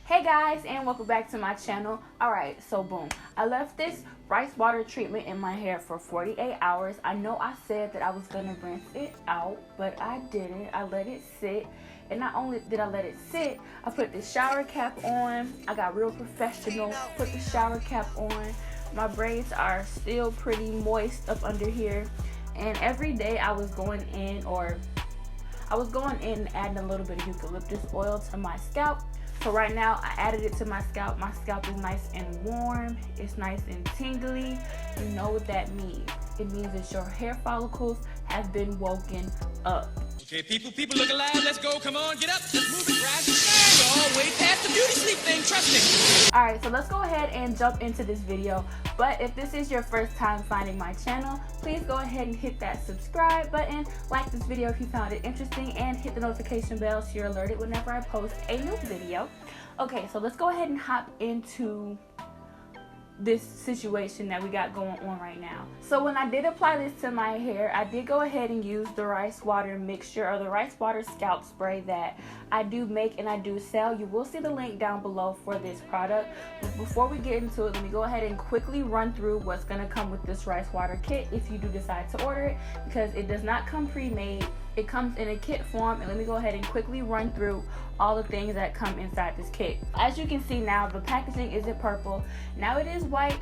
Hey guys, and welcome back to my channel. Alright, so boom, I left this rice water treatment in my hair for 48 hours. I know I said that I was gonna rinse it out, but I didn't. I let it sit, and not only did I let it sit, I put the shower cap on. I got real professional, put the shower cap on. My braids are still pretty moist up under here, and every day I was going in and adding a little bit of eucalyptus oil to my scalp. So right now I added it to my scalp. My scalp is nice and warm. It's nice and tingly. You know what that means. It means that your hair follicles have been woken up. Okay, people look alive. Let's go. Come on, get up. Let's move it. Rise and shine. We're all way past the beauty sleep thing. Trust me. Alright, so let's go ahead and jump into this video. But if this is your first time finding my channel, please go ahead and hit that subscribe button, like this video if you found it interesting, and hit the notification bell so you're alerted whenever I post a new video. Okay, so let's go ahead and hop into this situation that we got going on right now. So when I did apply this to my hair, I did go ahead and use the rice water mixture, or the rice water scalp spray that I do make and I do sell. You will see the link down below for this product. But before we get into it, let me go ahead and quickly run through what's going to come with this rice water kit if you do decide to order it, because it does not come pre-made. It comes in a kit form, and let me go ahead and quickly run through all the things that come inside this kit. As you can see now, the packaging isn't purple. Now it is white.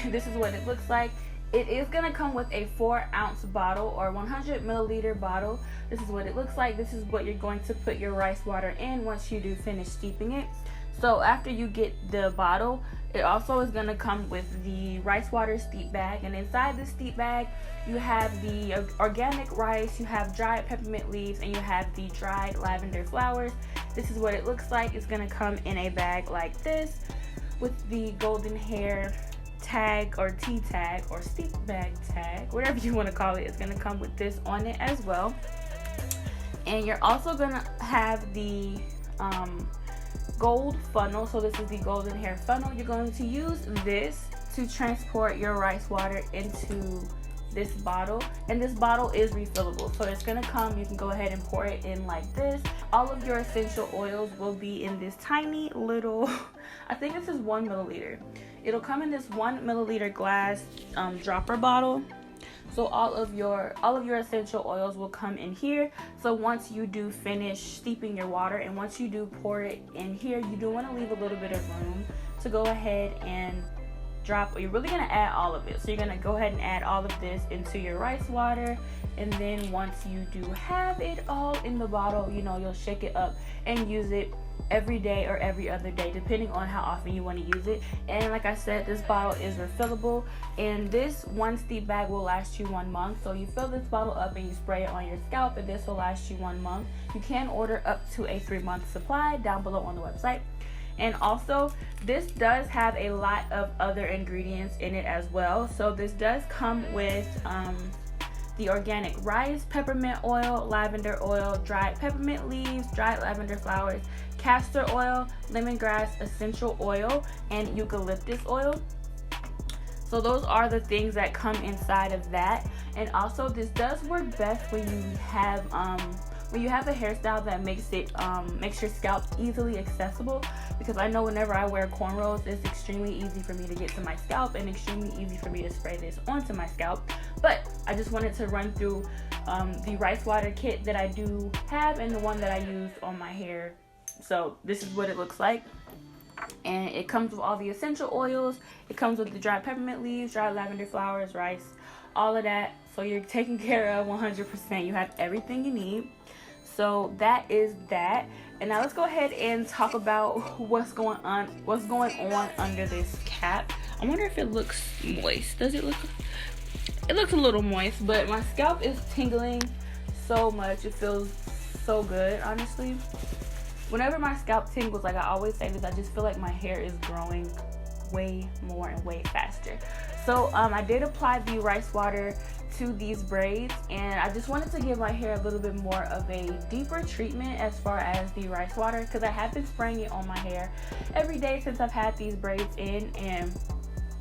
This is what it looks like. It is going to come with a 4-ounce bottle or 100 milliliter bottle. This is what it looks like. This is what you're going to put your rice water in once you do finish steeping it. So after you get the bottle, it also is going to come with the rice water steep bag, and inside the steep bag you have the organic rice, you have dried peppermint leaves, and you have the dried lavender flowers. This is what it looks like. It's going to come in a bag like this with the golden hair tag or tea tag or steep bag tag, whatever you want to call it. It's going to come with this on it as well. And you're also going to have the gold funnel. So this is the golden hair funnel. You're going to use this to transport your rice water into this bottle, and this bottle is refillable, so it's going to come, you can go ahead and pour it in like this. All of your essential oils will be in this tiny little I think this is 1 milliliter. It'll come in this 1 milliliter glass dropper bottle. So all of your essential oils will come in here. So once you do finish steeping your water, and once you do pour it in here, you do want to leave a little bit of room to go ahead and drop, or you're really going to add all of it. So you're going to go ahead and add all of this into your rice water, and then once you do have it all in the bottle, you know, you'll shake it up and use it every day or every other day, depending on how often you want to use it. And like I said, this bottle is refillable, and this one steep bag will last you 1 month. So you fill this bottle up and you spray it on your scalp, and this will last you 1 month. You can order up to a 3-month supply down below on the website. And also, this does have a lot of other ingredients in it as well. So this does come with the organic rice, peppermint oil, lavender oil, dried peppermint leaves, dried lavender flowers, castor oil, lemongrass essential oil, and eucalyptus oil. So those are the things that come inside of that. And also, this does work best when you have a hairstyle that makes your scalp easily accessible, because I know whenever I wear cornrows, it's extremely easy for me to get to my scalp and extremely easy for me to spray this onto my scalp. But I just wanted to run through the rice water kit that I do have and the one that I used on my hair. So this is what it looks like, and it comes with all the essential oils. It comes with the dried peppermint leaves, dried lavender flowers, rice, all of that. So you're taken care of 100%. You have everything you need. So that is that. And now let's go ahead and talk about what's going on under this cap. I wonder if it looks moist. Does it look? It looks a little moist, but my scalp is tingling so much. It feels so good, honestly. Whenever my scalp tingles, like I always say this, I just feel like my hair is growing way more and way faster. So I did apply the rice water to these braids, and I just wanted to give my hair a little bit more of a deeper treatment as far as the rice water, because I have been spraying it on my hair every day since I've had these braids in, and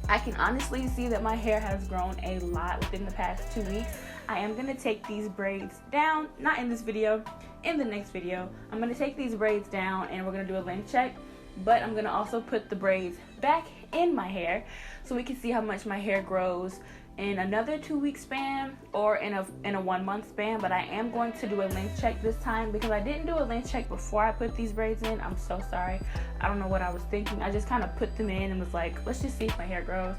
I can honestly see that my hair has grown a lot within the past 2 weeks. I am going to take these braids down, not in this video, in the next video. I'm going to take these braids down, and we're going to do a length check. but I'm gonna also put the braids back in my hair so we can see how much my hair grows in another 2-week span or in a 1 month span. But I am going to do a length check this time because I didn't do a length check before I put these braids in. I'm so sorry. I don't know what I was thinking. I just kind of put them in and was like, let's just see if my hair grows.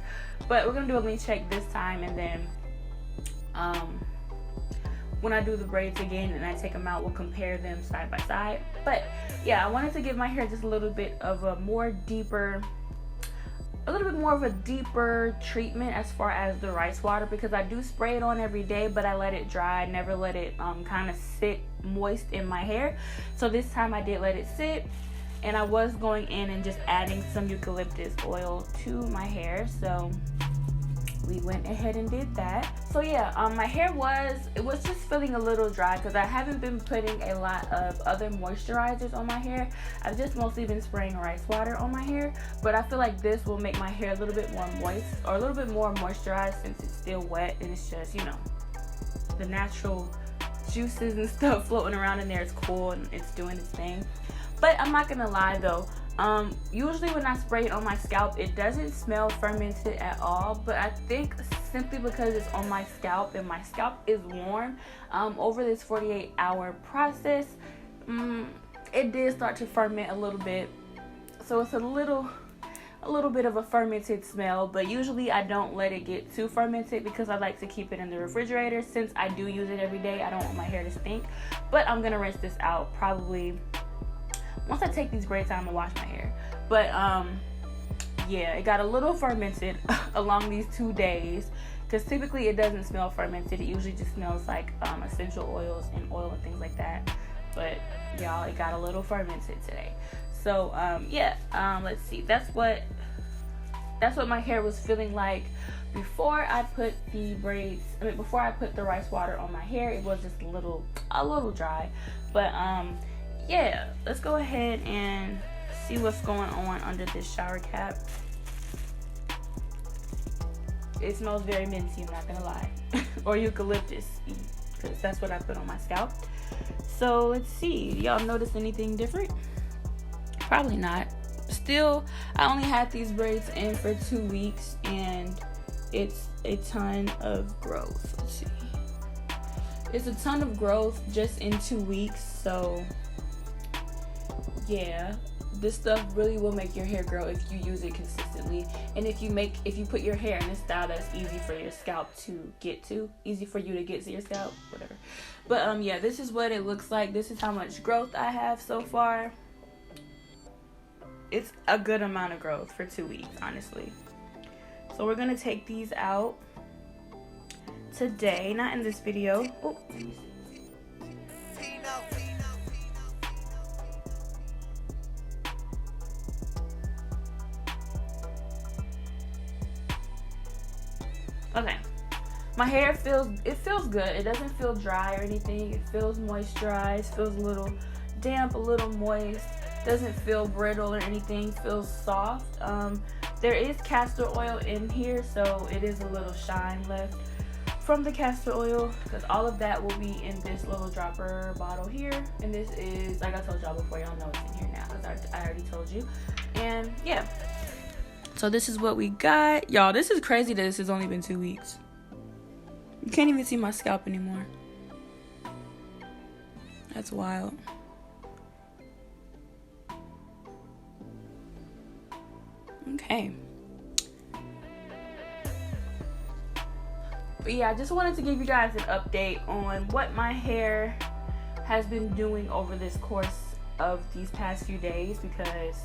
But we're gonna do a length check this time, and then when I do the braids again and I take them out, we'll compare them side by side. But yeah, I wanted to give my hair just a little bit of a more deeper treatment as far as the rice water, because I do spray it on every day, but I let it dry. I never let it kind of sit moist in my hair. So this time I did let it sit, and I was going in and just adding some eucalyptus oil to my hair. So we went ahead and did that. So yeah, my hair was just feeling a little dry because I haven't been putting a lot of other moisturizers on my hair. I've just mostly been spraying rice water on my hair, but I feel like this will make my hair a little bit more moist, or a little bit more moisturized, since it's still wet and it's just, you know, the natural juices and stuff floating around in there. It's cool and it's doing its thing. But I'm not gonna lie though, usually when I spray it on my scalp, it doesn't smell fermented at all, but I think simply because it's on my scalp and my scalp is warm, over this 48-hour process, it did start to ferment a little bit. So it's a little bit of a fermented smell, but usually I don't let it get too fermented because I like to keep it in the refrigerator. Since I do use it every day, I don't want my hair to stink. But I'm gonna rinse this out probably once I take these braids out. I'm gonna wash my hair. But yeah, it got a little fermented along these 2 days, because typically it doesn't smell fermented. It usually just smells like essential oils and oil and things like that. But y'all, it got a little fermented today. So yeah, let's see. That's what my hair was feeling like before I put the braids. Before I put the rice water on my hair, it was just a little dry. But yeah, let's go ahead and see what's going on under this shower cap. It smells very minty, I'm not gonna lie. Or eucalyptus, because that's what I put on my scalp. So let's see, y'all notice anything different? Probably not. Still, I only had these braids in for 2 weeks, and it's a ton of growth. Let's see. It's a ton of growth just in 2 weeks, so yeah, this stuff really will make your hair grow if you use it consistently, and if you put your hair in a style that's easy for your scalp to get to, easy for you to get to your scalp, whatever. But yeah, this is what it looks like. This is how much growth I have so far. It's a good amount of growth for 2 weeks, honestly. So we're gonna take these out today, not in this video. Oh, let me see. Okay, my hair feels good. It doesn't feel dry or anything. It feels moisturized, feels a little damp, a little moist. Doesn't feel brittle or anything. Feels soft. There is castor oil in here, so it is a little shine left from the castor oil, because all of that will be in this little dropper bottle here. And this is, like I told y'all before, y'all know it's in here now because I already told you. And yeah, so this is what we got. Y'all, this is crazy that this has only been 2 weeks. You can't even see my scalp anymore. That's wild. Okay. But yeah, I just wanted to give you guys an update on what my hair has been doing over this course of these past few days, because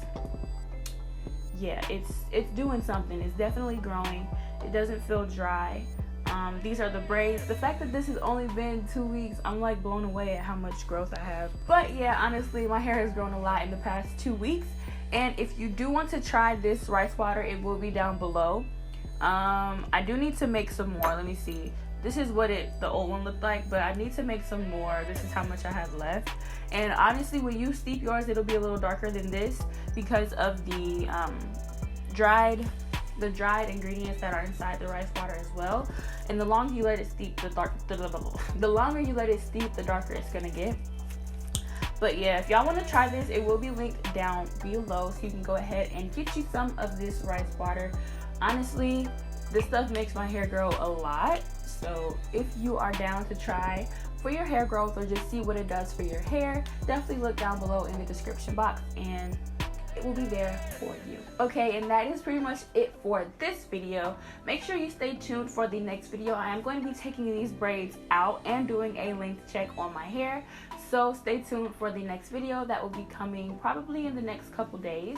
yeah, it's doing something. It's definitely growing. It doesn't feel dry. These are the braids. The fact that this has only been 2 weeks, I'm like blown away at how much growth I have. But yeah, honestly, my hair has grown a lot in the past 2 weeks. And if you do want to try this rice water, it will be down below. I do need to make some more. Let me see. This is what the old one looked like, but I need to make some more. This is how much I have left. And honestly, when you steep yours, it'll be a little darker than this because of the dried ingredients that are inside the rice water as well. And the longer you let it steep, the longer you let it steep, the darker it's gonna get. But yeah, if y'all want to try this, it will be linked down below, so you can go ahead and get you some of this rice water. Honestly, this stuff makes my hair grow a lot. So if you are down to try for your hair growth or just see what it does for your hair, definitely look down below in the description box and it will be there for you. Okay, and that is pretty much it for this video. Make sure you stay tuned for the next video. I am going to be taking these braids out and doing a length check on my hair. So stay tuned for the next video that will be coming probably in the next couple days.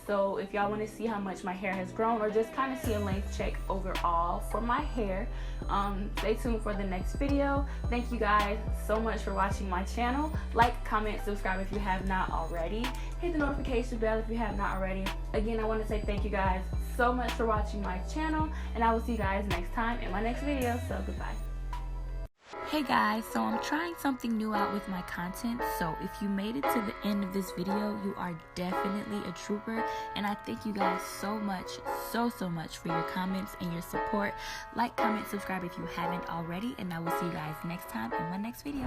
So if y'all want to see how much my hair has grown or just kind of see a length check overall for my hair, stay tuned for the next video. Thank you guys so much for watching my channel. Like, comment, subscribe if you have not already. Hit the notification bell if you have not already. Again, I want to say thank you guys so much for watching my channel, and I will see you guys next time in my next video. So goodbye. Hey guys, so I'm trying something new out with my content, so if you made it to the end of this video, you are definitely a trooper, and I thank you guys so much, so much for your comments and your support. Like, comment, subscribe if you haven't already, and I will see you guys next time in my next video.